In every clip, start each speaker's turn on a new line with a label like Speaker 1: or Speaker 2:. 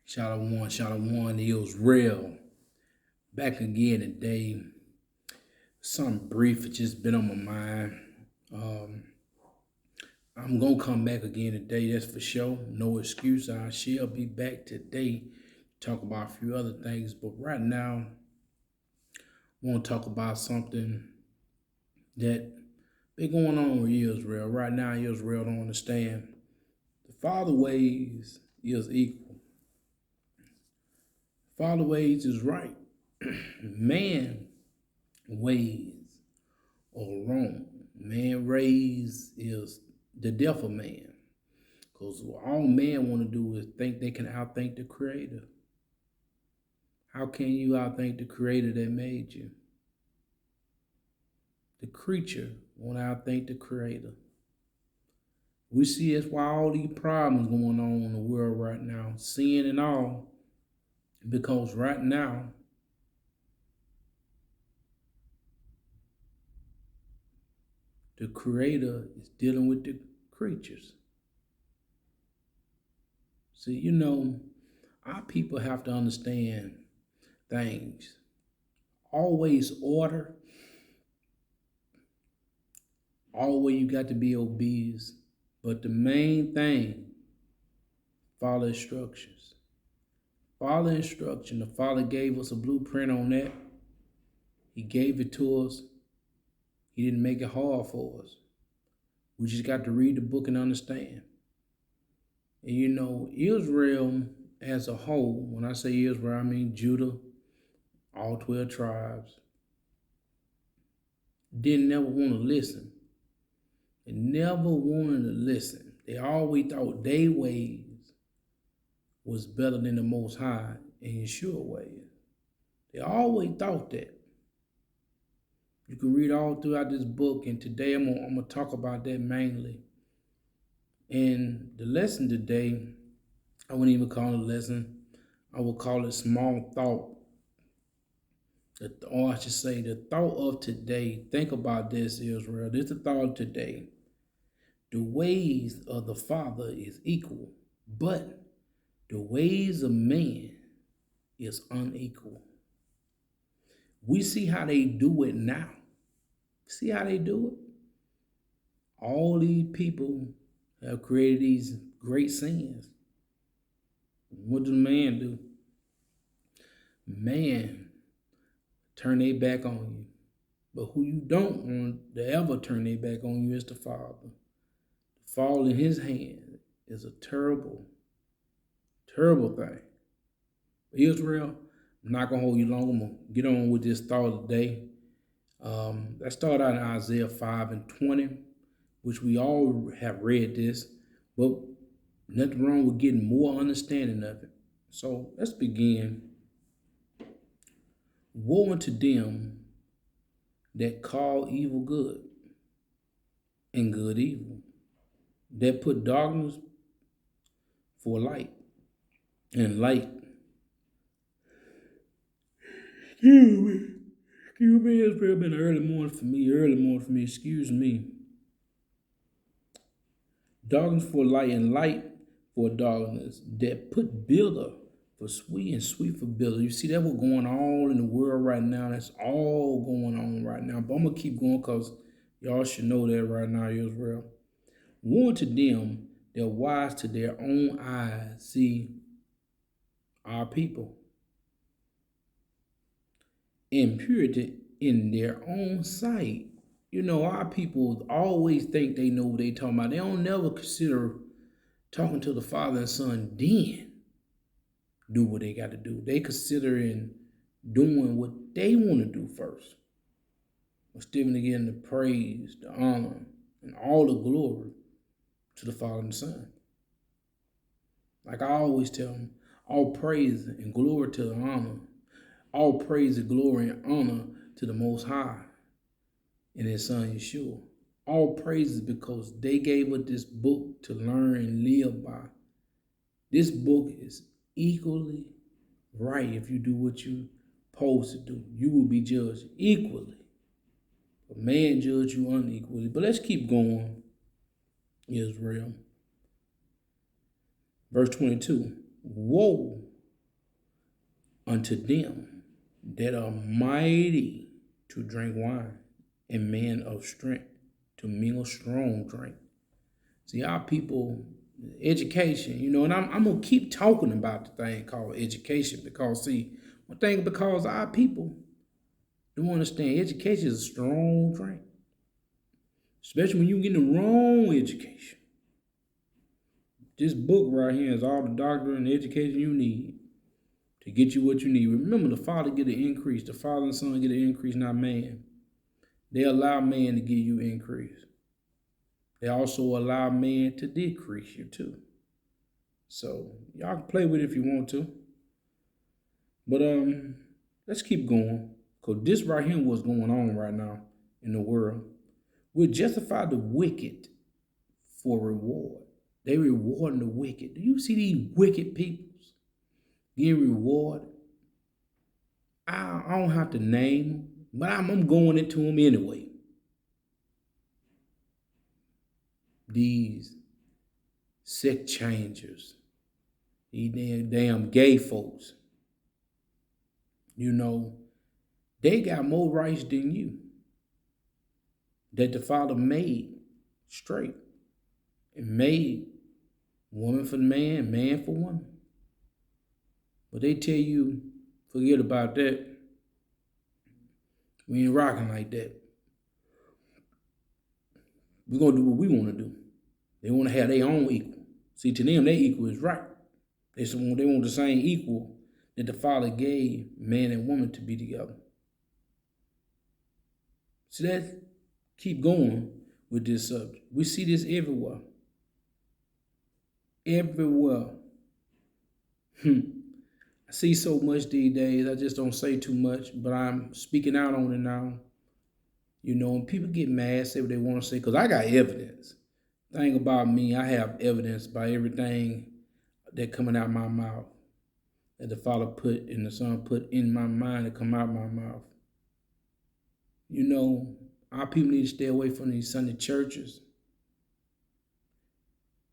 Speaker 1: Shalom, it was real. Back again today. Something brief, it's just been on my mind. Um, I'm gonna come back again today, that's for sure. No excuse. I shall be back today to talk about a few other things. But right now, I want to talk about something that been going on with Israel. Right now, Israel don't understand. The Father ways is equal. Father ways is right. Man ways are wrong. Man ways is the death of man. Because all man want to do is think they can outthink the creator. How can you outthink the creator that made you? The creature want to outthink the creator. We see that's why all these problems going on in the world right now, sin and all, because right now, the creator is dealing with the creatures. See, our people have to understand things. Always order. Always you got to be obedience. But the main thing, follow instructions. Follow instruction. The Father gave us a blueprint on that. He gave it to us. He didn't make it hard for us. We just got to read the book and understand. And Israel as a whole, when I say Israel, I mean Judah, all 12 tribes, didn't never want to listen. They never wanted to listen. They always thought their ways was better than the Most High and Yeshua ways. They always thought that. You can read all throughout this book, and today I'm gonna talk about that mainly. And the lesson today, I wouldn't even call it a lesson. I would call it small thought. Or I should say, the thought of today. Think about this, Israel. This is the thought of today. The ways of the Father is equal, but the ways of man is unequal. We see how they do it now. See how they do it? All these people have created these great sins. What does man do? Man turn their back on you. But who you don't want to ever turn their back on you is the Father. The fall in his hand is a terrible, terrible thing. Israel, I'm not going to hold you long. I'm going to get on with this thought today. Let's start out in Isaiah 5:20, which we all have read this, but nothing wrong with getting more understanding of it. So let's begin. Woe unto them that call evil good and good evil, that put darkness for light and light. Excuse me, it's been an early morning for me, excuse me. Darkness for light and light for darkness, that put builder for sweet and sweet for builder. You see that what's going on in the world right now. That's all going on right now. But I'm going to keep going because y'all should know that right now, Israel. Woe to them that wise to their own eyes. See, our people. Impurity in their own sight. Our people always think they know what they talking about. They don't never consider talking to the Father and Son, then do what they got to do. They considering doing what they want to do first. Instead of getting the praise, the honor, and all the glory to the Father and Son. Like I always tell them, all praise and glory to the honor. All praise and glory and honor to the Most High and his Son Yeshua. All praises because they gave us this book to learn and live by. This book is equally right if you do what you're supposed to do. You will be judged equally. But man judge you unequally. But let's keep going, Israel. Verse 22. Woe unto them that are mighty to drink wine, and men of strength to mingle strong drink. See, our people, education, and I'm gonna keep talking about the thing called education because see, one thing because our people don't understand education is a strong drink, especially when you get the wrong education. This book right here is all the doctrine and education you need to get you what you need. Remember, the Father get an increase. The Father and the Son get an increase, not man. They allow man to give you increase. They also allow man to decrease you too. So y'all can play with it if you want to. But let's keep going. Because this right here what's going on right now in the world. We justify the wicked for reward. They rewarding the wicked. Do you see these wicked people getting rewarded? I don't have to name them, but I'm going into them anyway. These sex changers, these damn gay folks, they got more rights than you that the Father made straight and made woman for man, man for woman. But they tell you, forget about that. We ain't rocking like that. We're going to do what we want to do. They want to have their own equal. See, to them, their equal is right. They want the same equal that the Father gave man and woman to be together. So let's keep going with this subject. We see this everywhere. Everywhere. I see so much these days, I just don't say too much, but I'm speaking out on it now. And people get mad, say what they want to say, because I got evidence. Thing about me, I have evidence by everything that coming out my mouth, that the Father put and the Son put in my mind to come out my mouth. Our people need to stay away from these Sunday churches.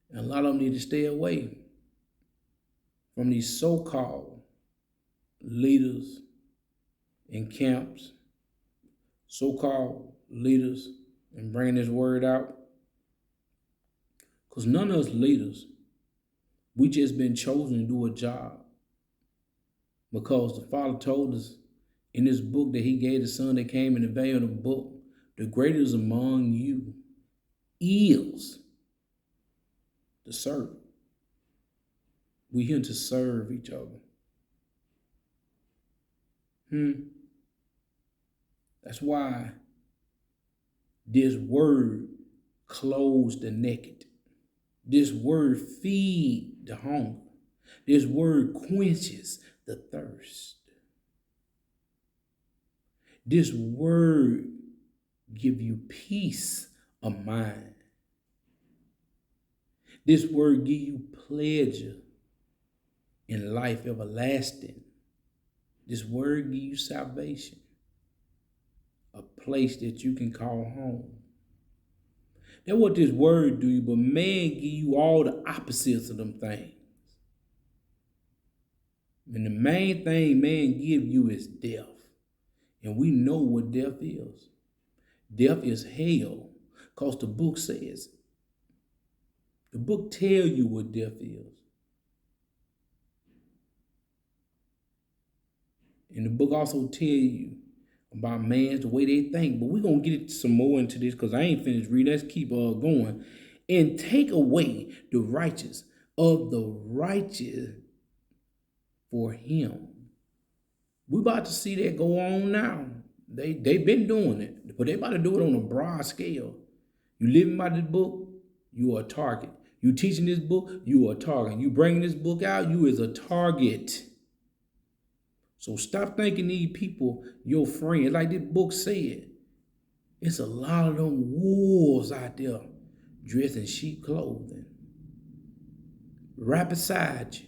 Speaker 1: And a lot of them need to stay away from these so-called leaders in camps, so-called leaders, and bringing this word out. Because none of us leaders, we just been chosen to do a job. Because the Father told us in this book that he gave the Son that came in the veil of the book, the greatest among you is the servant. We're here to serve each other. That's why this word clothes the naked. This word feed the hunger. This word quenches the thirst. This word give you peace of mind. This word give you pleasure in life everlasting. This word give you salvation, a place that you can call home. That's what this word do you, but man give you all the opposites of them things. And the main thing man give you is death. And we know what death is. Death is hell, because the book says. The book tell you what death is. And the book also tell you about man's the way they think. But we're going to get some more into this because I ain't finished reading. Let's keep going. And take away the righteous of the righteous for him. We're about to see that go on now. They've been doing it, but they about to do it on a broad scale. You living by this book, you are a target. You teaching this book, you are a target. You bringing this book out, you is a target. So stop thinking these people your friends. Like this book said, it's a lot of them wolves out there dressed in sheep clothing. Right beside you.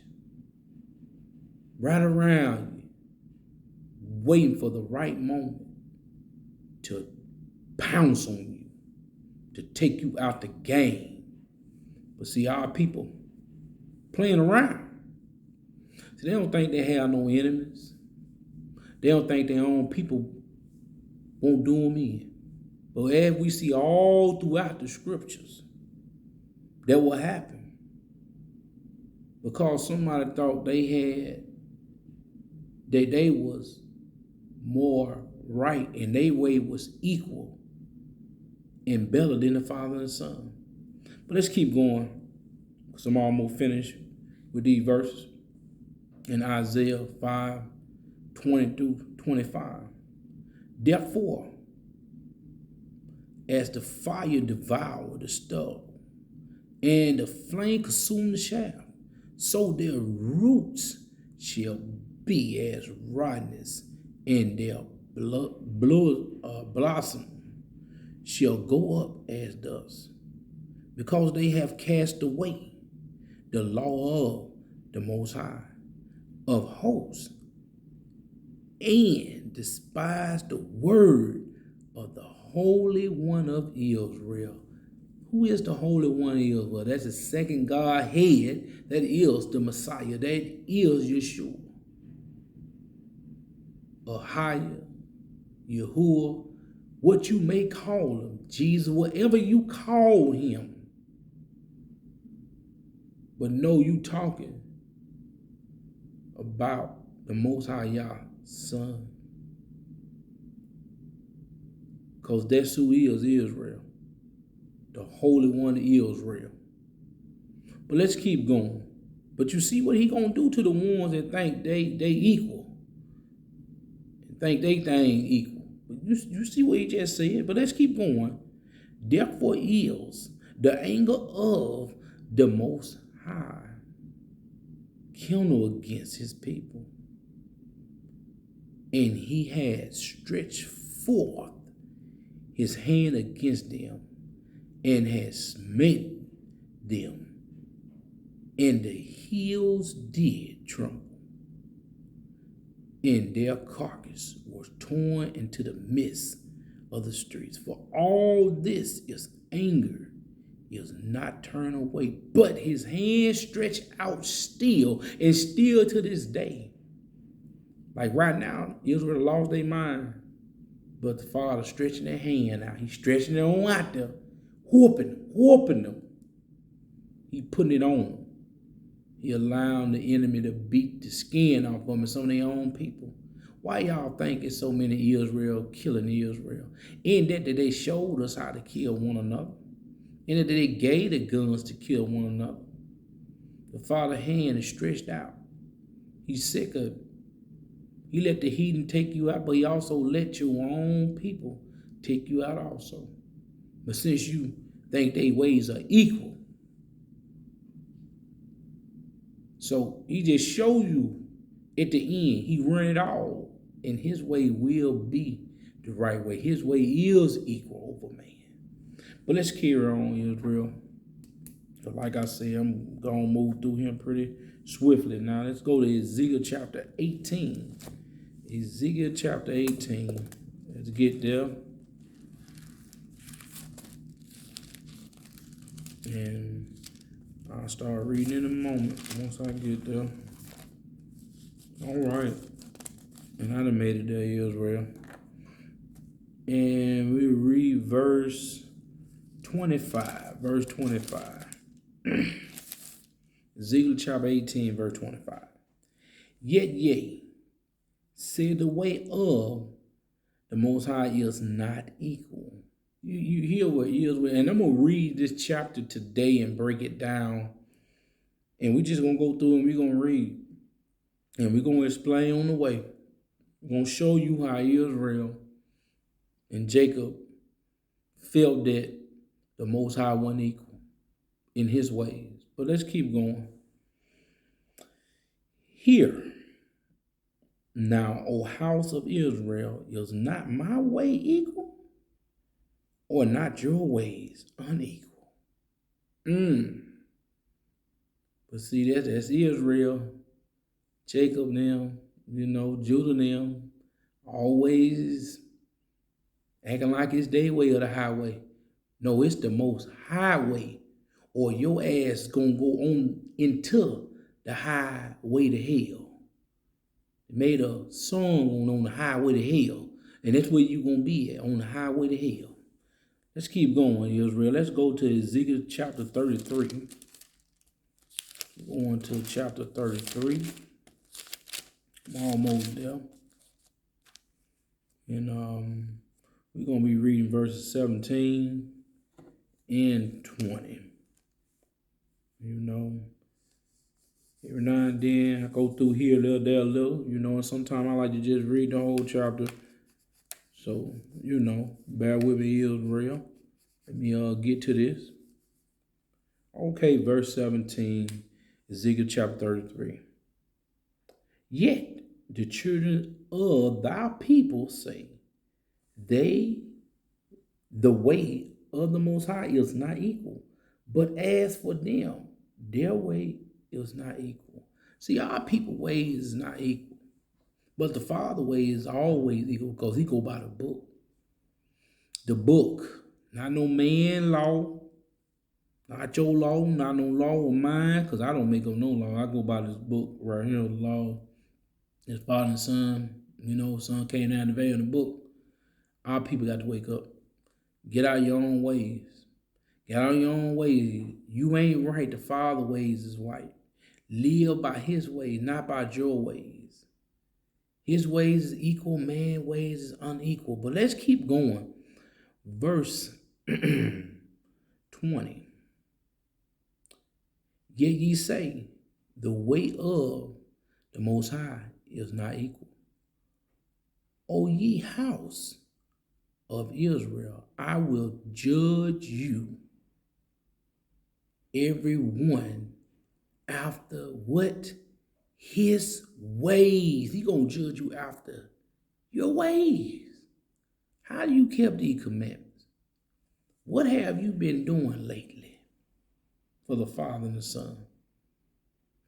Speaker 1: Right around you. Waiting for the right moment to pounce on you, to take you out the game. But see, our people playing around. They don't think they have no enemies. They don't think their own people won't do them in. But as we see all throughout the scriptures, that will happen. Because somebody thought that they was more right and their way was equal and better than the Father and Son. But let's keep going, because I'm almost finished with these verses in Isaiah 5:20-25. Therefore, as the fire devoured the stubble, and the flame consumed the shaft, so their roots shall be as rottenness, and their blossom shall go up as dust, because they have cast away the law of the Most High of hosts, and despised the word of the Holy One of Israel. Who is the Holy One of Israel? That's the second Godhead. That is the Messiah. That is Yeshua. Ahia, Yahuwah, what you may call him, Jesus, whatever you call him. But know you talking about the Most High YAH Son. Because that's who is Israel. The Holy One of Israel. But let's keep going. But you see what he gonna do to the ones that think they equal. And think they thing equal. But you see what he just said. But let's keep going. Therefore is the anger of the Most High kindled against his people. And he has stretched forth his hand against them, and has smitten them, and the hills did tremble, and their carcass was torn into the midst of the streets. For all this is anger, is not turned away, but his hand stretched out still, and still to this day. Like right now, Israel lost their mind, but the Father stretching their hand out. He's stretching it on out there, whooping them. He putting it on them. He allowing the enemy to beat the skin off them and some of their own people. Why y'all think it's so many Israel killing Israel? In that they showed us how to kill one another. In that they gave the guns to kill one another. The Father's hand is stretched out. He's sick of it. He let the heathen take you out, but he also let your own people take you out also. But since you think their ways are equal, so he just show you at the end, he run it all, and his way will be the right way. His way is equal over man. But let's carry on, Israel. So like I said, I'm going to move through him pretty swiftly. Now let's go to Ezekiel chapter 18. Ezekiel chapter 18. Let's get there. And I'll start reading in a moment once I get there. All right. And I done made it there, Israel. And we read verse 25. Verse 25. Ezekiel chapter 18, verse 25. Yet, yea, said the way of the Most High is not equal. You hear what Israel, and I'm going to read this chapter today and break it down. And we're just going to go through and we're going to read. And we're going to explain on the way. We're going to show you how Israel and Jacob felt that the Most High wasn't equal in his ways. But let's keep going. Hear now, O house of Israel, is not my way equal, or not your ways unequal? But see, that's Israel, Jacob them, Judah them, always acting like it's their way or the highway. No, it's the Most High way, or your ass gonna go on into the highway to hell. made a song on the highway to hell. And that's where you're going to be at, on the highway to hell. Let's keep going, Israel. Let's go to Ezekiel chapter 33. Going to chapter 33. I'm almost there. And we're going to be reading verses 17 and 20. You know, every now and then I go through here a little, there a little, you know, and sometimes I like to just read the whole chapter. So, you know, bear with me, Israel. Let me get to this. Okay, verse 17, Ezekiel chapter 33. Yet the children of thy people say, the way of the Most High is not equal. But as for them, their way is not equal. See, our people ways is not equal. But the Father way is always equal because he go by the book. The book, not no man law, not your law, not no law of mine, because I don't make up no law. I go by this book right here, the law. His father and son, you know, son came down the veil in the book. Our people got to wake up. Get out of your own ways. Get out of your own ways. You ain't right. The Father ways is right. Live by his ways, not by your ways. His ways is equal, man's ways is unequal. But let's keep going. Verse 20. Yet ye say, the way of the Most High is not equal. O ye house of Israel, I will judge you, every one after what? His ways. He gonna judge you after your ways. How do you keep these commandments? What have you been doing lately for the Father and the Son?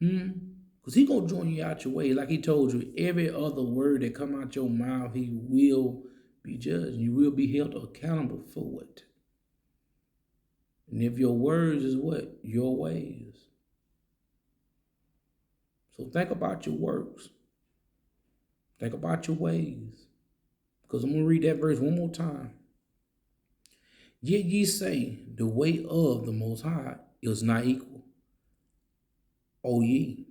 Speaker 1: Because he gonna join you out your way. Like he told you, every other word that come out your mouth, he will be judged. You will be held accountable for it. And if your words is what? Your ways. So think about your works. Think about your ways. Because I'm going to read that verse one more time. Yet ye say, the way of the Most High is not equal. O ye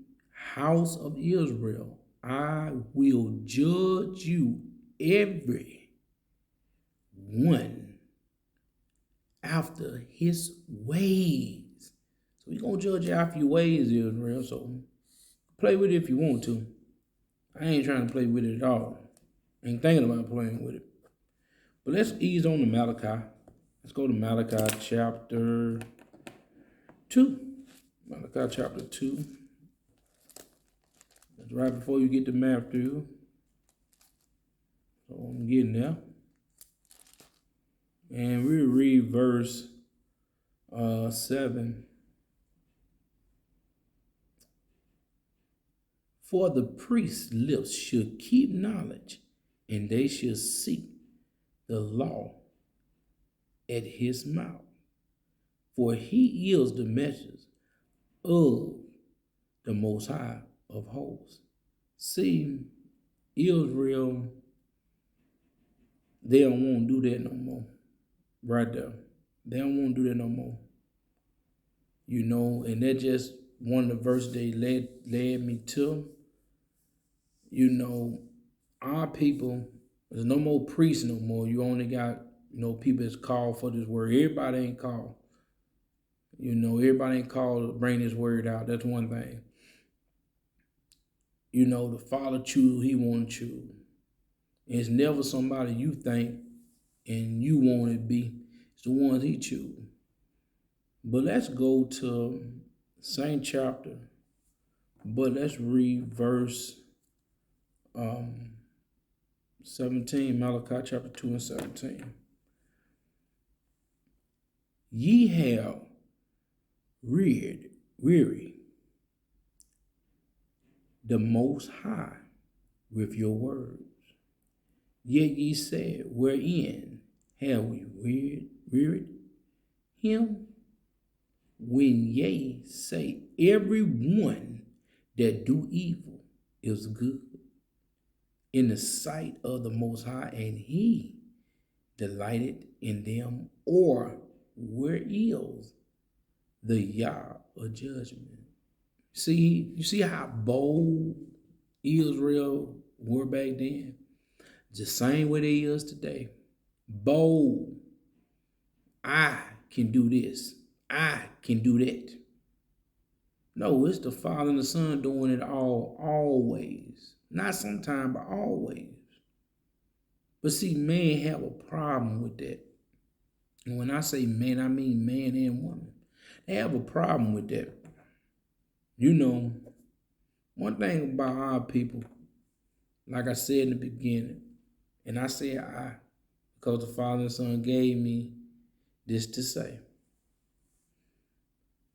Speaker 1: house of Israel, I will judge you, every one after his ways. So he's going to judge you after your ways, Israel. So play with it if you want to. I ain't trying to play with it at all. I ain't thinking about playing with it. But let's ease on to Malachi. Let's go to Malachi chapter 2. Malachi chapter 2. That's right before you get to Matthew. So I'm getting there. And we'll read verse 7. For the priest's lips should keep knowledge, and they should seek the law at his mouth. For he is the message of the Most High of hosts. See, Israel, they don't want to do that no more. Right there. They don't want to do that no more. You know, and that just one of the verses they led me to. You know, our people, there's no more priests no more. You only got, you know, people that's called for this word. Everybody ain't called. You know, everybody ain't called to bring this word out. That's one thing. You know, the Father choose who he want to choose. And it's never somebody you think and you want it to be. It's the ones he choose. But let's go to same chapter. But let's read verse 17, Malachi chapter 2 and 17. Ye have weary the Most High with your words. Yet ye said, wherein have we wearied him? When ye say, every one that do evil is good, in the sight of the Most High, and he delighted in them? Or where is the YAH of judgment? See, you see how bold Israel were back then? The same way they is today. Bold. I can do this. I can do that. No, it's the Father and the Son doing it all, always. Not sometimes, but always. But see, man have a problem with that. And when I say man, I mean man and woman. They have a problem with that. You know, one thing about our people, like I said in the beginning, and I say I, because the Father and Son gave me this to say.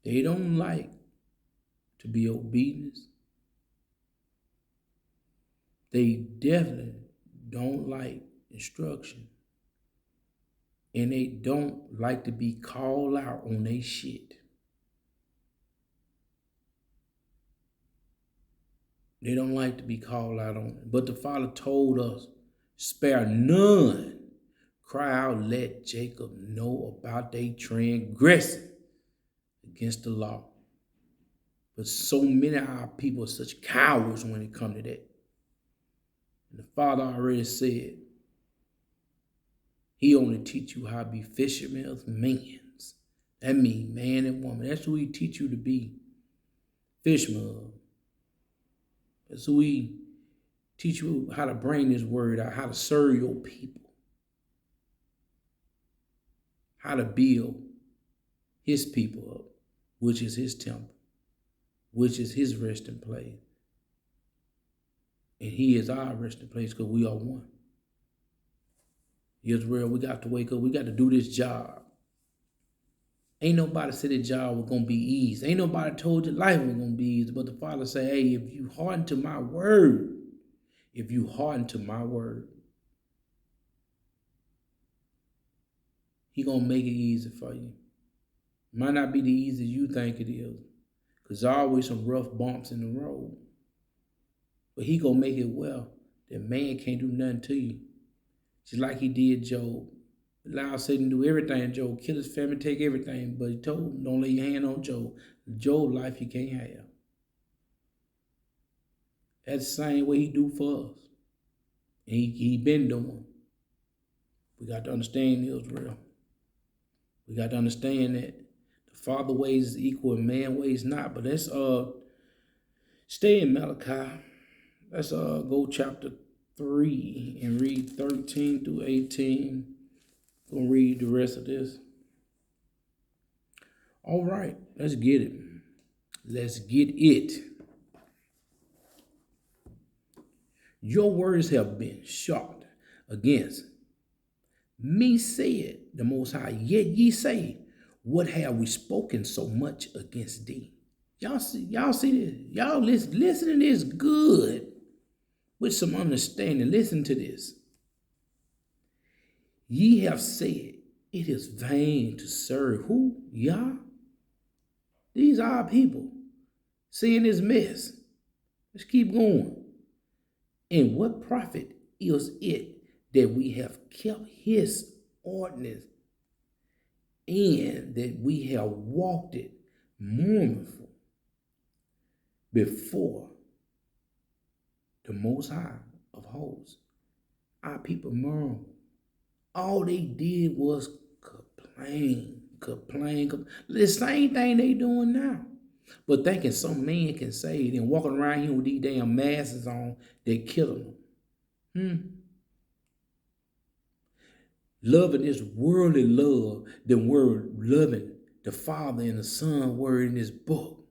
Speaker 1: They don't like to be obedient. They definitely don't like instruction. And they don't like to be called out on their shit. They don't like to be called out on it. But the Father told us, spare none. Cry out, let Jacob know about their transgression against the law. But so many of our people are such cowards when it comes to that. And the Father already said, he only teach you how to be fishermen of men. That means man and woman. That's who he teach you to be. Fishermen of. That's who he teach you how to bring this word out, how to serve your people. How to build his people up, which is his temple, which is his resting place. And he is our resting place because we are one. Israel, we got to wake up. We got to do this job. Ain't nobody said the job was going to be easy. Ain't nobody told you life was going to be easy. But the Father say, hey, if you hearken to my word, if you hearken to my word, he going to make it easy for you. It might not be the easy you think it is. Because there's always some rough bumps in the road. But he going to make it well that man can't do nothing to you. Just like he did Job. Allow Satan to do everything, Job. Kill his family, take everything. But he told him, don't lay your hand on Job. Job life you can't have. That's the same way he do for us. And he been doing. We got to understand Israel. We got to understand that the Father ways is equal and man ways not. But let's stay in Malachi. Let's go chapter 3 and read 13 through 18. Gonna read the rest of this. All right, let's get it. Let's get it. Your words have been sharp against me, said the Most High. Yet ye say, what have we spoken so much against thee? Y'all see this? Y'all listen to this good with some understanding. Listen to this. Ye have said, it is vain to serve who? YAH? These are our people. Seeing this mess. Let's keep going. And what profit is it that we have kept his ordinance and that we have walked it mournful before the Most High of hosts? Our people murmur. All they did was complain. The same thing they doing now. But thinking some man can save them, walking around here with these damn masks on, they killing them. Loving this worldly love, the word loving the Father and the Son word in this book.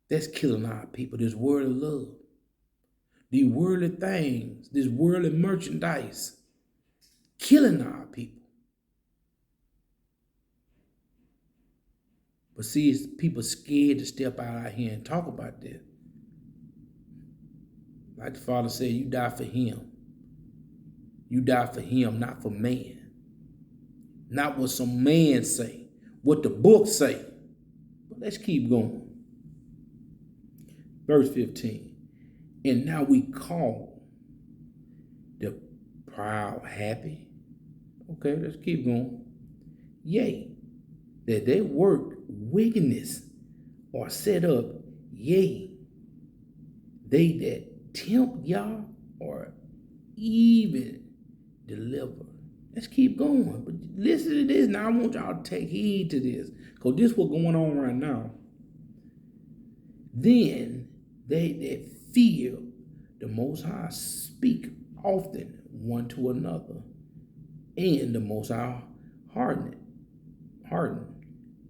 Speaker 1: That's killing our people, this worldly love. These worldly things, this worldly merchandise, killing our people. But see, it's people scared to step out here and talk about that. Like the Father said, you die for him. You die for him, not for man. Not what some man say, what the book say. But let's keep going. Verse 15. And now we call the proud happy. Okay, let's keep going. Yea, that they work wickedness or set up, yea, they that tempt Yah or even deliver. Let's keep going. But listen to this. Now I want y'all to take heed to this. Because this is what's going on right now. Then they that fear the Most High speak often one to another, and the Most High harden,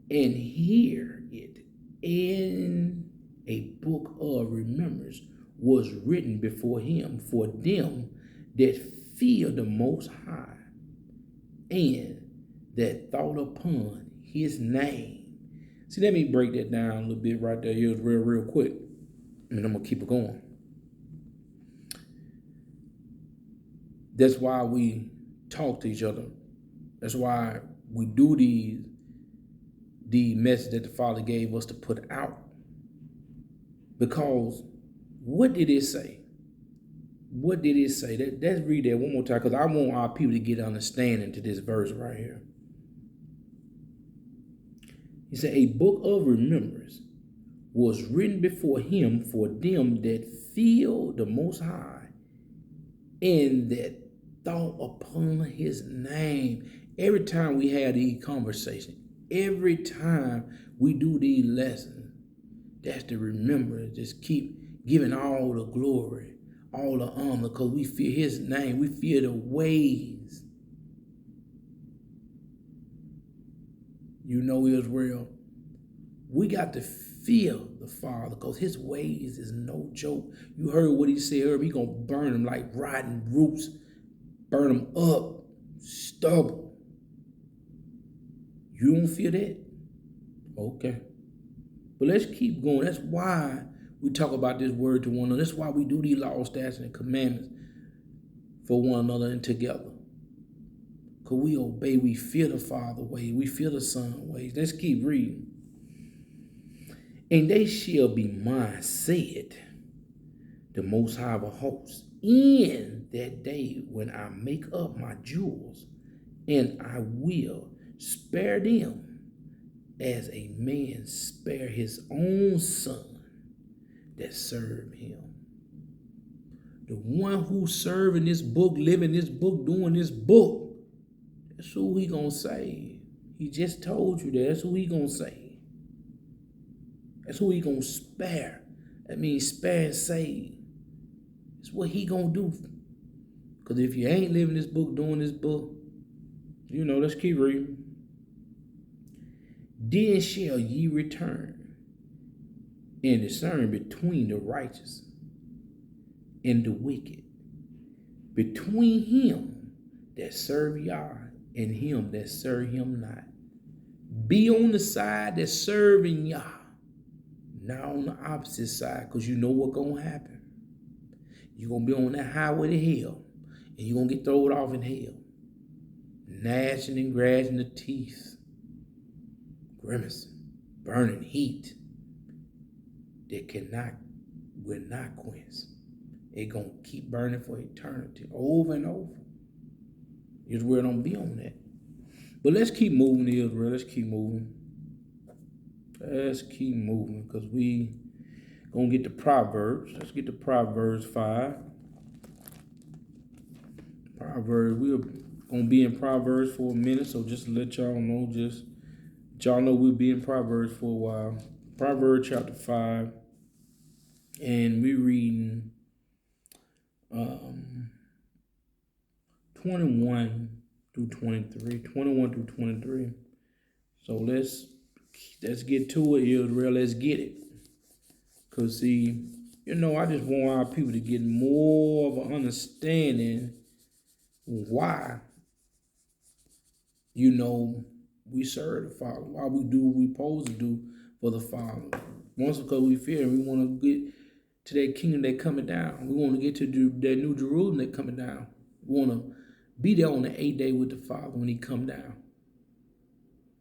Speaker 1: and hear it. In a book of remembrance was written before him for them that fear the Most High, and that thought upon his name. See, let me break that down a little bit right there. Here's real quick. And I'm going to keep it going. That's why we talk to each other. That's why we do the message that the Father gave us to put out. Because what did it say? What did it say? Let's read that one more time, because I want our people to get understanding to this verse right here. He said, a book of remembrance was written before him for them that fear the Most High, and that thought upon his name. Every time we have these conversations, every time we do these lessons, that's the remembrance. Just keep giving all the glory, all the honor, because we fear his name. We fear the ways. You know, Israel, we got to fear the Father, because his ways is no joke. You heard what he said earlier. He gonna burn them like rotten roots, burn them up, stubble. You don't fear that? Okay. But let's keep going. That's why we talk about this word to one another. That's why we do these laws, statutes, and commandments for one another and together. Because we obey, we fear the Father ways, we fear the Son ways. Let's keep reading. And they shall be mine, said the Most High of hosts, in that day when I make up my jewels, and I will spare them as a man spare his own son that serve him. The one who serve in this book, live in this book, doing this book, that's who he gonna save. He just told you that. That's who he gonna save. That's who he gonna spare. That means spare and save. That's what he gonna do. Because if you ain't living this book, doing this book, you know, let's keep reading. Then shall ye return and discern between the righteous and the wicked, between him that serve Yah and him that serve him not. Be on the side that's serving Yah, not on the opposite side, because you know what's going to happen. You're going to be on that highway to hell, and you're going to get thrown off in hell. Gnashing and grashing the teeth, grimacing, burning heat that will not quench. It's going to keep burning for eternity, over and over. Israel don't be on that. But let's keep moving, Israel. Let's keep moving. Let's keep moving, because we going to get to Proverbs. Let's get to Proverbs 5. Proverbs, we're going to be in Proverbs for a minute, so just to let y'all know, we'll be in Proverbs for a while. Proverbs chapter 5, and we're reading 21 through 23. So let's get to it, Israel. Let's get it. Because, see, you know, I just want our people to get more of an understanding why, you know, we serve the Father, why we do what we're supposed to do for the Father. Once because we fear and we want to get to that kingdom that's coming down. We want to get to that new Jerusalem that's coming down. We want to be there on the 8th day with the Father when he come down.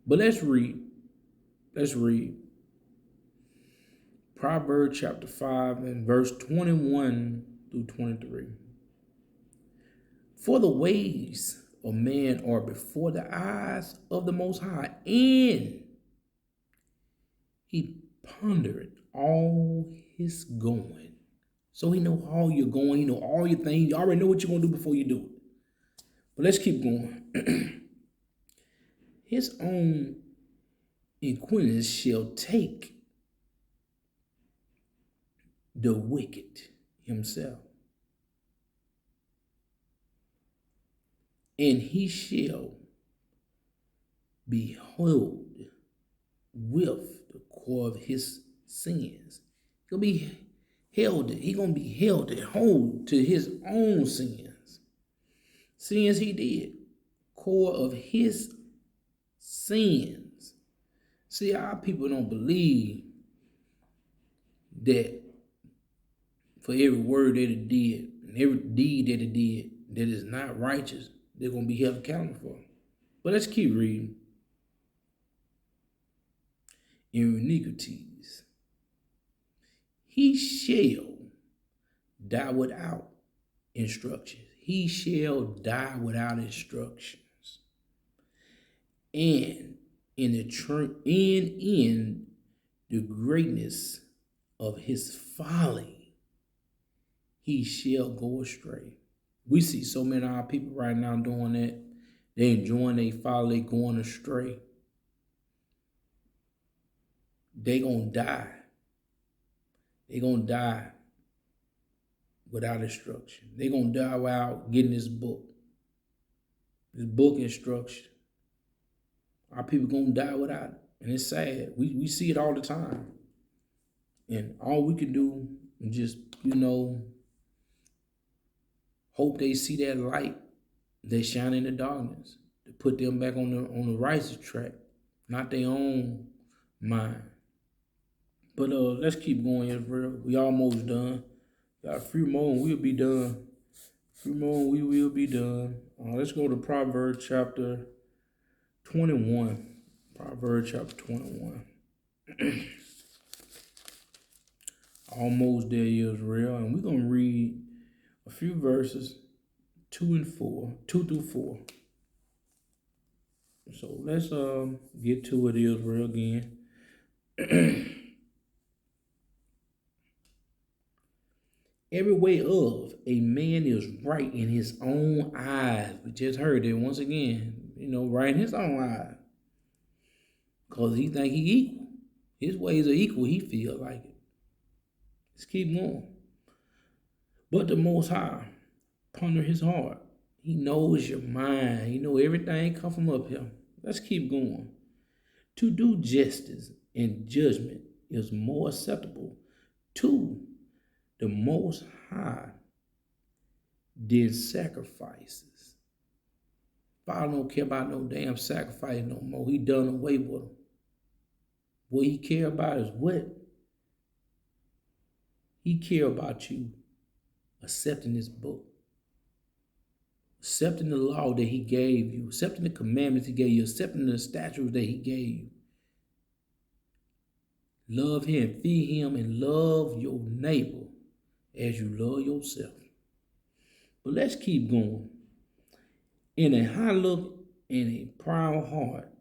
Speaker 1: But let's read. Proverbs chapter 5 and verse 21 through 23. For the ways of man are before the eyes of the Most High, and he pondered all his going. So he know all you're going, he know all your things. You already know what you're going to do before you do it. But let's keep going. His own inquisitors shall take the wicked himself, and he shall be held with the core of his sins. He'll be held. He's gonna be held and hold to his own sins. Sins he did. Core of his sins. See, our people don't believe that for every word that it did and every deed that it did that is not righteous, they're gonna be held accountable for. But let's keep reading. In iniquities, he shall die without instructions. He shall die without instructions. And in the greatness of his folly, he shall go astray. We see so many of our people right now doing that. They enjoying their folly, going astray. They gonna die. They gonna die without instruction. They gonna die without getting this book instruction. Our people gonna die without it, and it's sad. We see it all the time, and all we can do is just hope they see that light that shine in the darkness to put them back on the righteous track, not their own mind. But let's keep going, Israel. We almost done. Got a few more and we'll be done. A few more and we will be done. Let's go to Proverbs chapter 21. Proverbs chapter 21. Almost there, Israel. And we're going to read a few verses, 2 through 4. So let's get to it, Israel, again. Every way of a man is right in his own eyes. We just heard it once again, right in his own eyes. Because he think he equal. His ways are equal, he feel like it. Let's keep going. But the Most High ponder his heart. He knows your mind. He know everything come from up here. Let's keep going. To do justice and judgment is more acceptable to the Most High than sacrifices. Father don't care about no damn sacrifice no more. He done away with them. What he care about is what? He care about you accepting this book, accepting the law that he gave you, accepting the commandments he gave you, accepting the statutes that he gave you. Love him, feed him, and love your neighbor as you love yourself. But let's keep going. In a high look and a proud heart,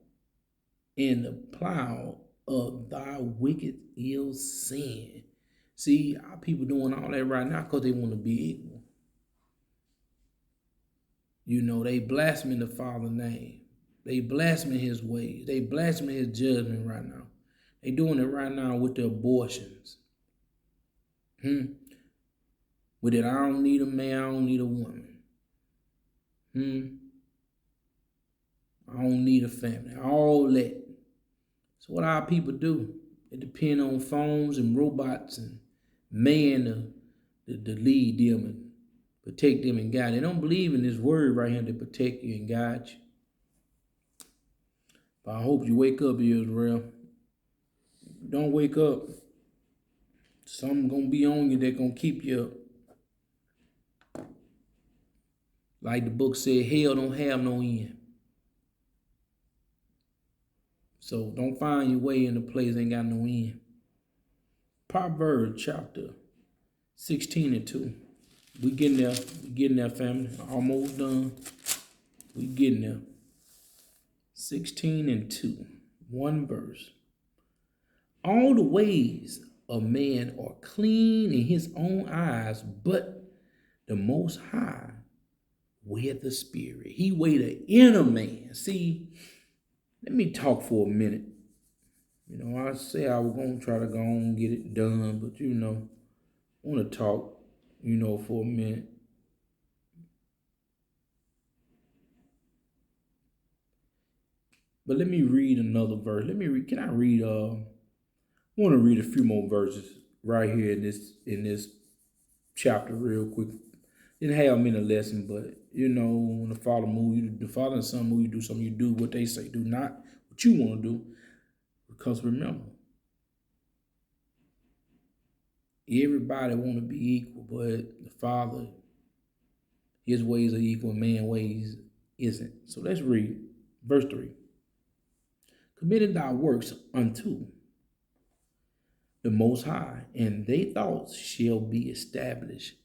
Speaker 1: in the plow of thy wicked ill sin. See, our people doing all that right now because they want to be equal. They blaspheming the Father's name. They blaspheming his ways. They blaspheming his judgment right now. They doing it right now with the abortions. With it, I don't need a man, I don't need a woman. I don't need a family. All that. So what our people do? They depend on phones and robots and man to lead them and protect them and guide. They don't believe in this word right here to protect you and guide you. But I hope you wake up, Israel. If you don't wake up, something gonna be on you that gonna keep you up. Like the book said, hell don't have no end. So don't find your way in a place that ain't got no end. Proverbs chapter 16 and 2. We getting there. We getting there, family. Almost done. We getting there. 16 and 2. One verse. All the ways of man are clean in his own eyes, but the Most High weigheth the spirit. He weighed the inner man. See, let me talk for a minute. You know, I say I was going to try to go on and get it done, but you know, I want to talk, you know, for a minute. But let me read another verse. Can I read, I want to read a few more verses right here in this chapter real quick. Didn't have them in a lesson, but you know, when the Father move you, the Father and Son move you, do something, you do what they say, do not what you want to do. Because remember, everybody want to be equal, but the Father, his ways are equal, man's ways isn't. So let's read verse 3. Committed thy works unto the Most High, and their thoughts shall be established.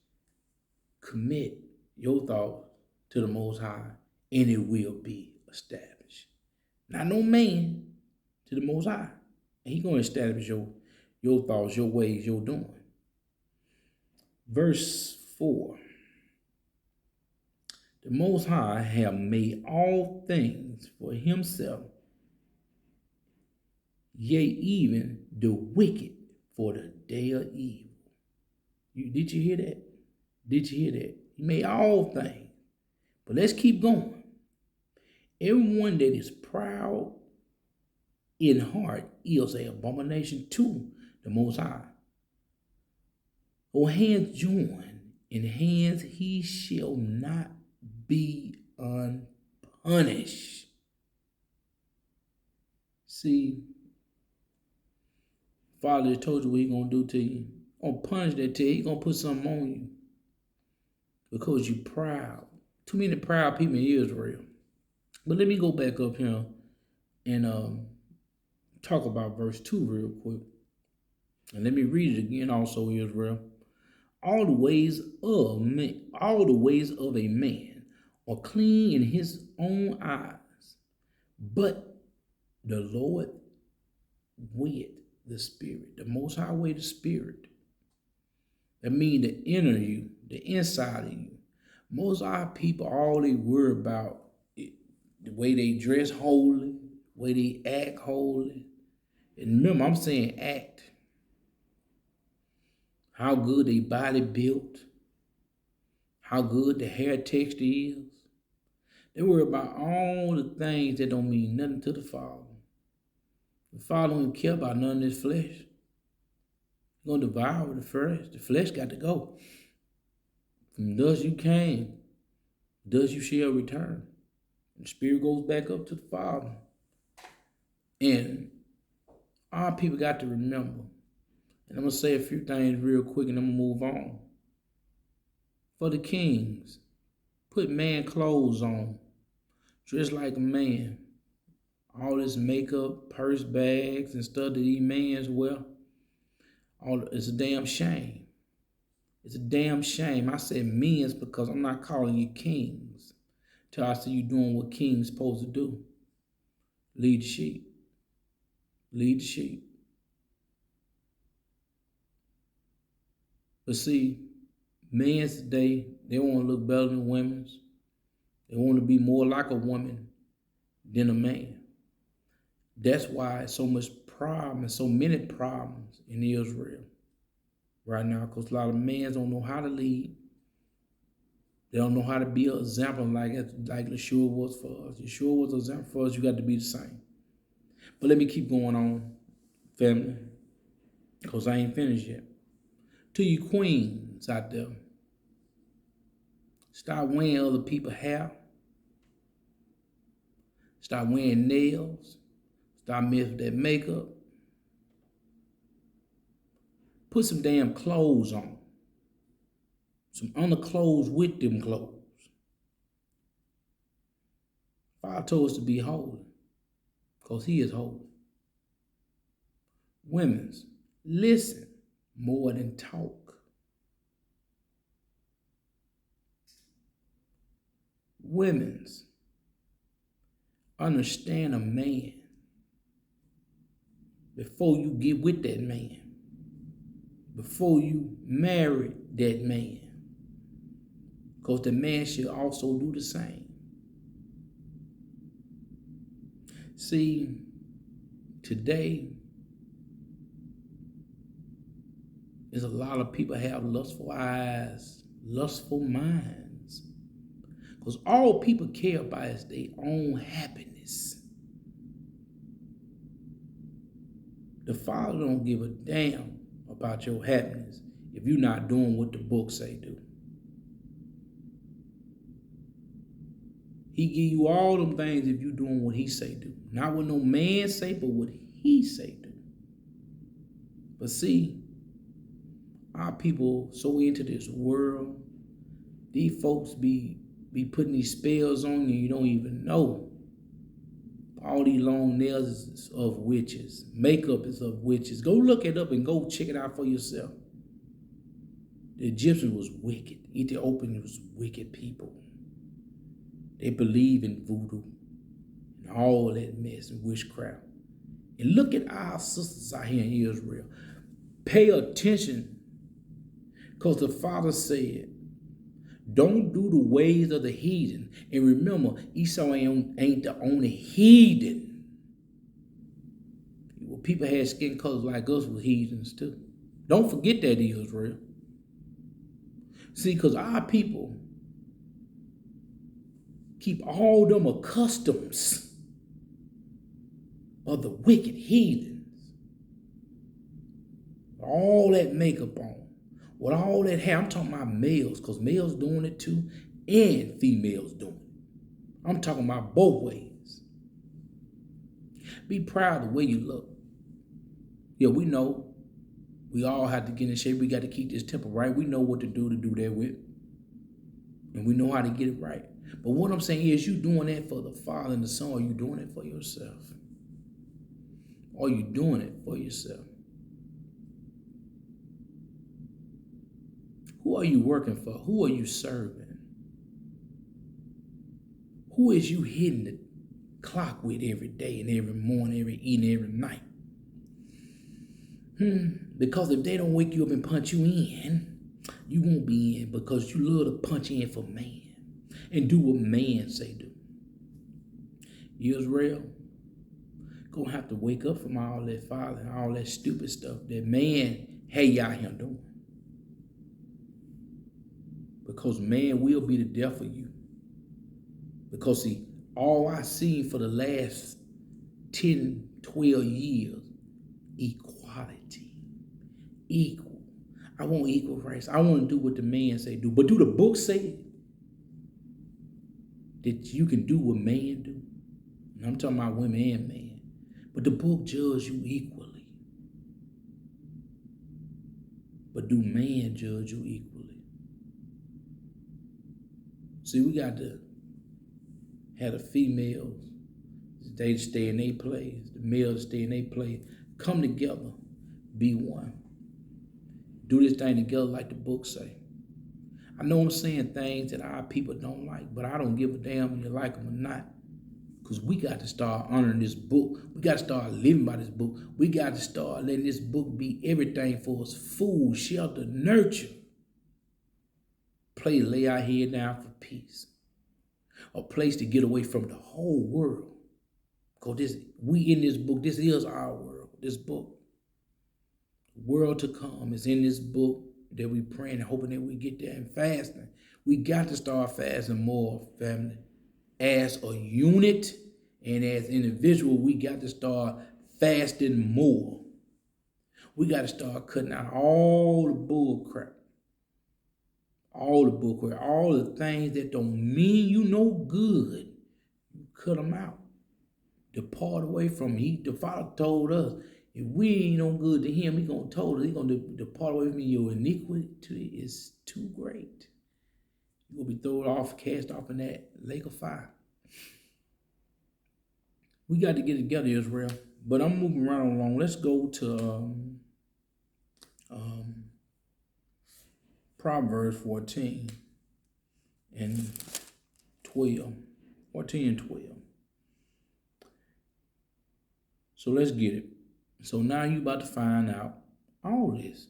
Speaker 1: Commit your thoughts to the Most High, and it will be established. Not no man, to the Most High. And He's going to establish your thoughts, your ways, your doing. Verse 4. The Most High have made all things for himself, yea, even the wicked for the day of evil. Did you hear that? Did you hear that? He made all things. But let's keep going. Everyone that is proud in heart is an abomination to the Most High. O hands join, in hands he shall not be unpunished. See, Father told you what He's going to do to you. He's going to punish that to you. He's going to put something on you because you're proud. Too many proud people in Israel. But let me go back up here and talk about verse 2 real quick. And let me read it again also, Israel. All the ways of a man are clean in his own eyes, but the Lord weigheth the spirit. The Most High weigh the spirit. That means the inner you, the inside of you. Most High people, all they worry about it, the way they dress holy, the way they act holy. And remember, I'm saying act. How good their body built, how good the hair texture is. They worry about all the things that don't mean nothing to the Father. The Father don't even care about none of this flesh. He's going to devour the flesh. The flesh got to go. From dust you came, dust you shall return. And the spirit goes back up to the Father. And our people got to remember. And I'm going to say a few things real quick and I'm going to move on. For the kings, put man clothes on. Dress like a man. All this makeup, purse bags, and stuff that these mans wear. It's a damn shame. It's a damn shame. I said men's because I'm not calling you kings till I see you doing what kings supposed to do. Lead the sheep. Lead the sheep. But see, men's today, they want to look better than women's. They want to be more like a woman than a man. That's why so much problem and so many problems in Israel right now, because a lot of men don't know how to lead. They don't know how to be an example like Yeshua was for us. Yeshua was an example for us. You got to be the same. But let me keep going on, family, because I ain't finished yet. To you queens out there, stop wearing other people's hair. Stop wearing nails. Stop messing with that makeup. Put some damn clothes on. Some underclothes with them clothes. God told us to be holy because He is holy. Women's, listen. more than talk. Women's, understand a man before you get with that man, before you marry that man, because the man should also do the same. See, today, there's a lot of people have lustful eyes, lustful minds, because all people care about is their own happiness. The Father don't give a damn about your happiness if you're not doing what the book say do. He give you all them things if you doing what he say do. Not what no man say, but what he say do. But see, our people so into this world, these folks be putting these spells on you don't even know. All these long nails is of witches. Makeup is of witches. Go look it up and go check it out for yourself. The Egyptians was wicked. Ethiopians was wicked people. They believe in voodoo and all that mess and witchcraft. And look at our sisters out here in Israel. Pay attention, because the Father said, don't do the ways of the heathen. And remember, Esau ain't the only heathen. Well, people had skin colors like us were heathens too. Don't forget that, Israel. See, because our people keep all them customs of the wicked heathens. All that makeup on. With all that hair, I'm talking about males, because males doing it too, and females doing it. I'm talking about both ways. Be proud of the way you look. Yeah, we know we all have to get in shape. We got to keep this temple right. We know what to do that with. And we know how to get it right. But what I'm saying is, you doing that for the Father and the Son, or you doing it for yourself? Or you doing it for yourself? Who are you working for? Who are you serving? Who is you hitting the clock with every day and every morning, every evening, every night? Because if they don't wake you up and punch you in, you won't be in, because you love to punch in for man and do what man say do. Israel gonna have to wake up from all that folly and all that stupid stuff that man had y'all here doing. Because man will be the death of you. Because see, all I seen for the last 10, 12 years, equality, equal. I want equal rights. I want to do what the man say do. But do the book say that you can do what man do? And I'm talking about women and men. But the book judge you equally. But do man judge you equally? See, we got to have the females, they stay in their place. The males stay in their place. Come together, be one. Do this thing together like the book say. I know I'm saying things that our people don't like, but I don't give a damn if you like them or not. Because we got to start honoring this book. We got to start living by this book. We got to start letting this book be everything for us. Food, shelter, nurture. Place to lay our head down for peace. A place to get away from the whole world. Because we in this book, this is our world, this book. The world to come is in this book that we praying and hoping that we get there, and fasting. We got to start fasting more, family. As a unit and as individual, we got to start fasting more. We got to start cutting out all the bull crap. All the bull crap. All the things that don't mean you no good. You cut them out. Depart away from him. The Father told us, if we ain't no good to him, he gonna depart away from me. Your iniquity is too great. You're gonna be thrown off, cast off in that lake of fire. We got to get together, Israel. But I'm moving right along. Let's go to um, Proverbs 14 and 12. 14 and 12. So let's get it. So now you about to find out all this.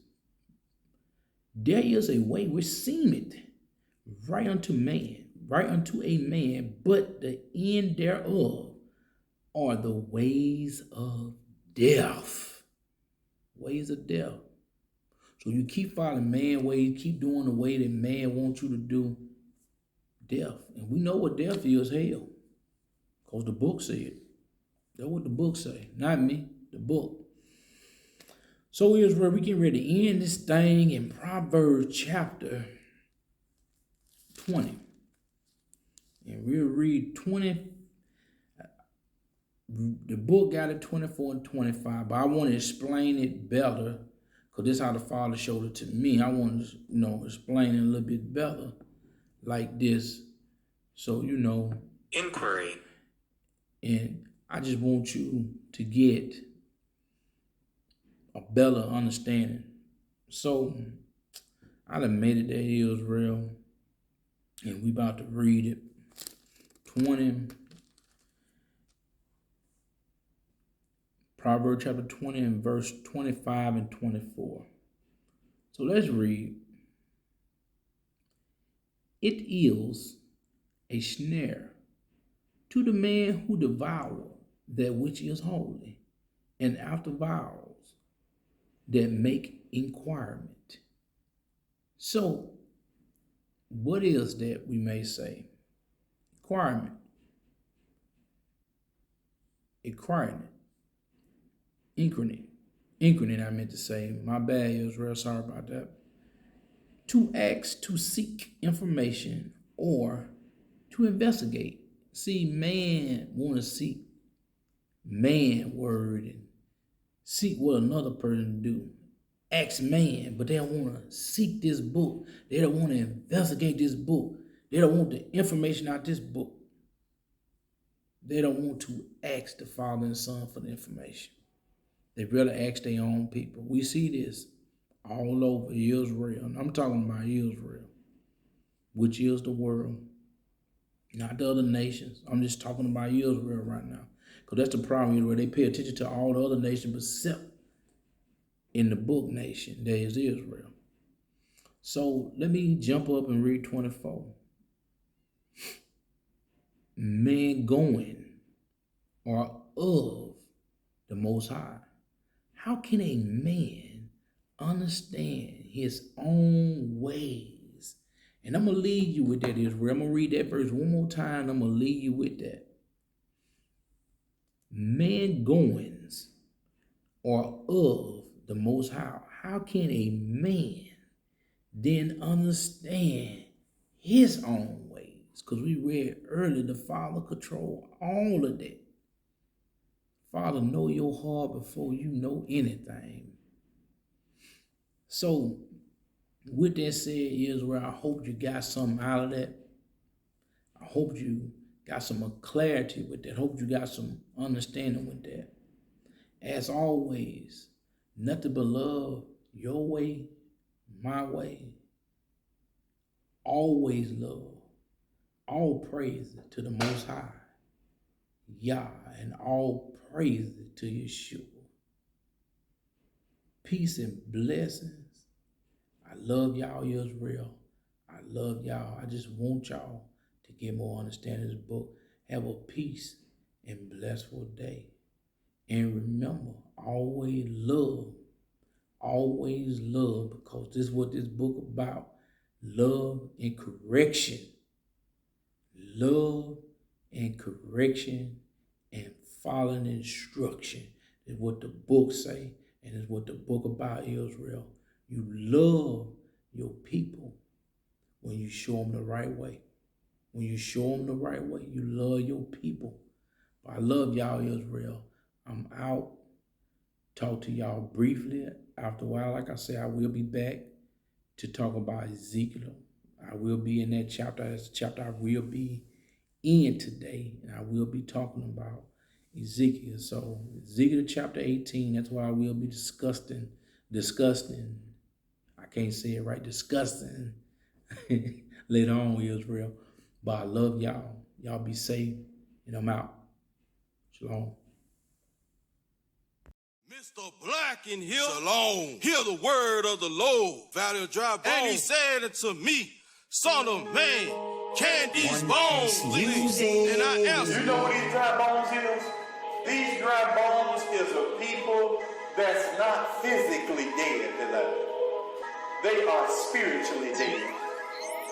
Speaker 1: There is a way which seemeth right unto man, right unto a man, but the end thereof are the ways of death. Ways of death. So you keep following man ways, keep doing the way that man wants you to do, death. And we know what death is, hell. Because the book said. That's what the book say. Not me, the book. So Israel, we get ready to end this thing in Proverbs chapter 20. And we'll read 20. The book got it 24 and 25, but I want to explain it better because this is how the Father showed it to me. I want to, explain it a little bit better like this. So, Inquiry. And I just want you to get a better understanding. So I done made it to Israel, and we about to read it. 20, Proverbs chapter 20 and verse 25 and 24. So let's read. It is a snare to the man who devour that which is holy, and after vows that make inquirement. So, what is that we may say? Inquirement. Inquiring, I meant to say. My bad, Israel. Sorry about that. To ask, to seek information, or to investigate. See, man want to seek man word and seek what another person do. Ask man, but they don't want to seek this book. They don't want to investigate this book. They don't want the information out this book. They don't want to ask the Father and Son for the information. They rather ask their own people. We see this all over Israel. And I'm talking about Israel, which is the world, not the other nations. I'm just talking about Israel right now. Because that's the problem, Israel. They pay attention to all the other nations except in the book nation, there is Israel. So let me jump up and read 24. Men going are of the Most High. How can a man understand his own ways? And I'm going to leave you with that, Israel. I'm going to read that verse one more time. I'm going to leave you with that. Men goings are of the Most High. How can a man then understand his own ways? Because we read earlier, the Father control all of that. Father, know your heart before you know anything. So, with that said, Israel, I hope you got something out of that. I hope you got some clarity with that. I hope you got some understanding with that. As always, nothing but love, your way, my way. Always love. All praise to the Most High, YAH, and all praise to Yeshua. Peace and blessings. I love y'all, Israel. I love y'all. I just want y'all to get more understanding of this book. Have a peace and blessful day. And remember, always love. Always love, because this is what this book about. Love and correction. Love and correction and following instruction is what the book say, and is what the book about, Israel. You love your people when you show them the right way. When you show them the right way, you love your people. But I love y'all, Israel. I'm out. Talk to y'all briefly. After a while, like I said, I will be back to talk about Ezekiel. I will be in that chapter. That's the chapter I will be in today. And I will be talking about Ezekiel. So Ezekiel chapter 18, that's what I will be discussing can't say it right, disgusting later on, Israel. But I love y'all. Y'all be safe, and I'm out. Shalom.
Speaker 2: Mr. Black in here, Shalom. Hear the word of the Lord. Valley of dry bones. And he said unto me, son of man, can these bones live? And I answered,
Speaker 3: you know what these dry bones is? These dry bones is a people that's not physically dead, beloved. They are spiritually dead.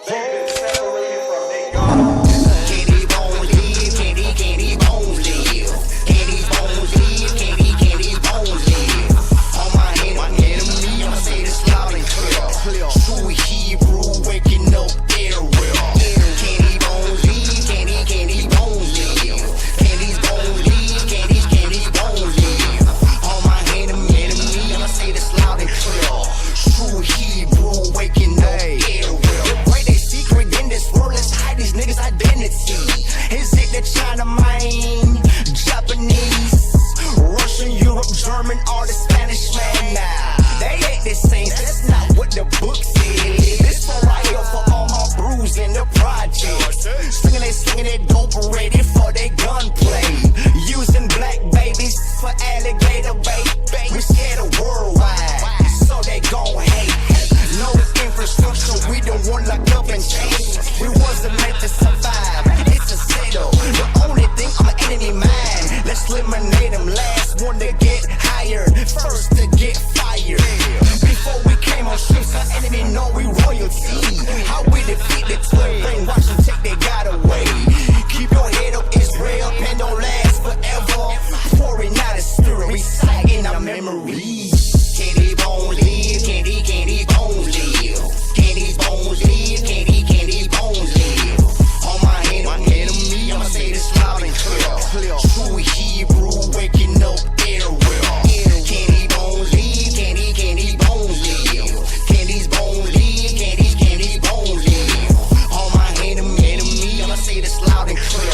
Speaker 3: They've been separated from their God.
Speaker 4: Can these bones live? Can these bones live? Can these bones live? Can these bones live? On my enemy, I'ma say this loud and clear. True Hebrew waking up everywhere. Can these bones live? Can these bones live? Can these bones live? Can these bones live? On my enemy, I'ma say this loud and clear. True Hebrew waking up everywhere. Why they secret in this world? Let's hide these niggas' identity. Is it the China mind? Japanese, Russian, Europe, German, or the Spanish man? Nah, they ain't the saints. That's not what the book said. This one right here for all my brews in the projects. Slinging that dope, ready for their gunplay. Using black babies for alligator bait. We scared of worldwide, so they gon' hate. No infrastructure, we don't want locked up and chains. We wasn't meant to survive. It's a settle. The only thing I'm an enemy mind. Let's eliminate them. Last one to get hired, first to get fired. Before we came on streets, our enemy know we royalty. How we defeat the 12 ring, watch them take their God away. Keep your head up, Israel, pen don't last forever. Pouring out a spirit, reciting our memories. Can these bones live? Can these bones live? Can these bones live? Can these bones live? On my enemy, I'ma say this loud and clear. True Hebrew waking up everywhere. Can these bones live? Can these bones live? Can these bones live? Can these bones live? On my enemy, I'ma say this loud and clear.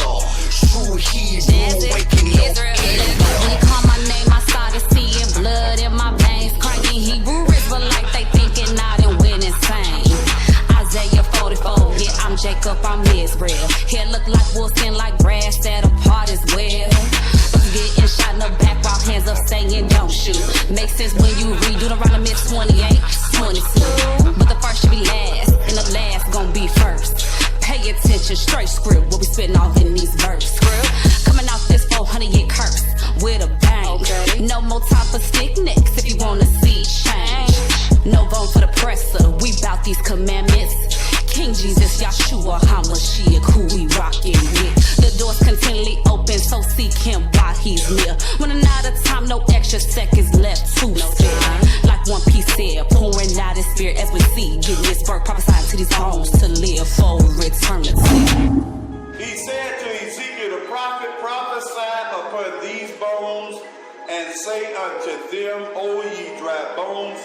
Speaker 4: True Hebrew waking up everywhere.
Speaker 5: When you call my name, I started seeing blood in my veins. Cranking Hebrew rich, but like they thinking I done went insane. Isaiah 44, yeah, I'm Jacob, I'm Israel. Hair look like wool, skin like brass, that apart as well. Getting shot in the back while hands up saying don't shoot. Makes sense when you read Deuteronomy 28, 22. But the first should be last, and the last gon' be first. Pay attention, straight script, what we spitting off in these verses. Coming out this 400-year curse with a bang. Okay. No more time for stick necks if you wanna see change. No vote for the presser, we bout these commandments. King Jesus, Yahshua, HaMashiach, who we rockin' with. The doors continually open, so seek him while he's near. Running out of time, no extra seconds left to spare. Like One Piece said, pouring out his spirit as we see. Giving this birth, prophesying to these bones to live for eternity.
Speaker 3: He said to Ezekiel the prophet, prophesy upon these bones, and say unto them, O ye dry bones,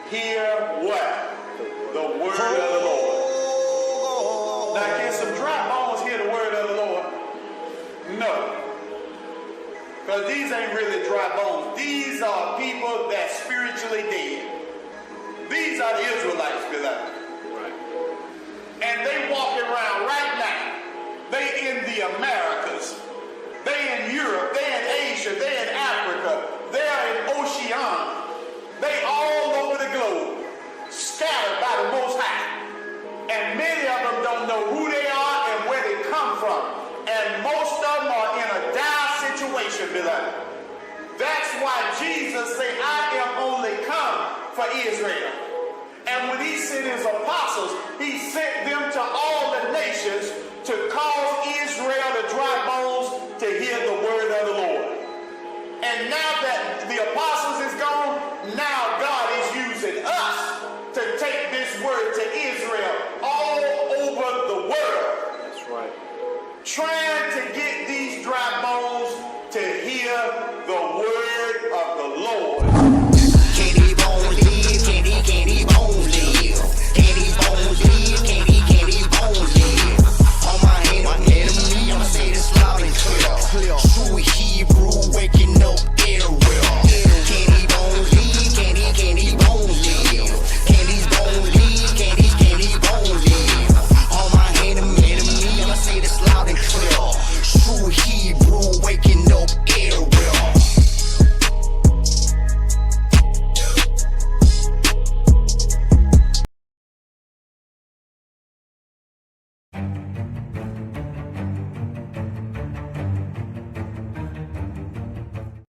Speaker 3: hear what? The word of the Lord. Now, can some dry bones hear the word of the Lord? No. Because these ain't really dry bones. These are people that's spiritually dead. These are the Israelites, beloved. Right. And they walking around right now. They in the Americas. They in Europe. They in Asia. They in Africa. They are in Oceania. They all over the globe. Scattered by the Most High. And many of them don't know who they are and where they come from. And most of them are in a dire situation, beloved. That's why Jesus said, I am only come for Israel. And when he sent his apostles, he sent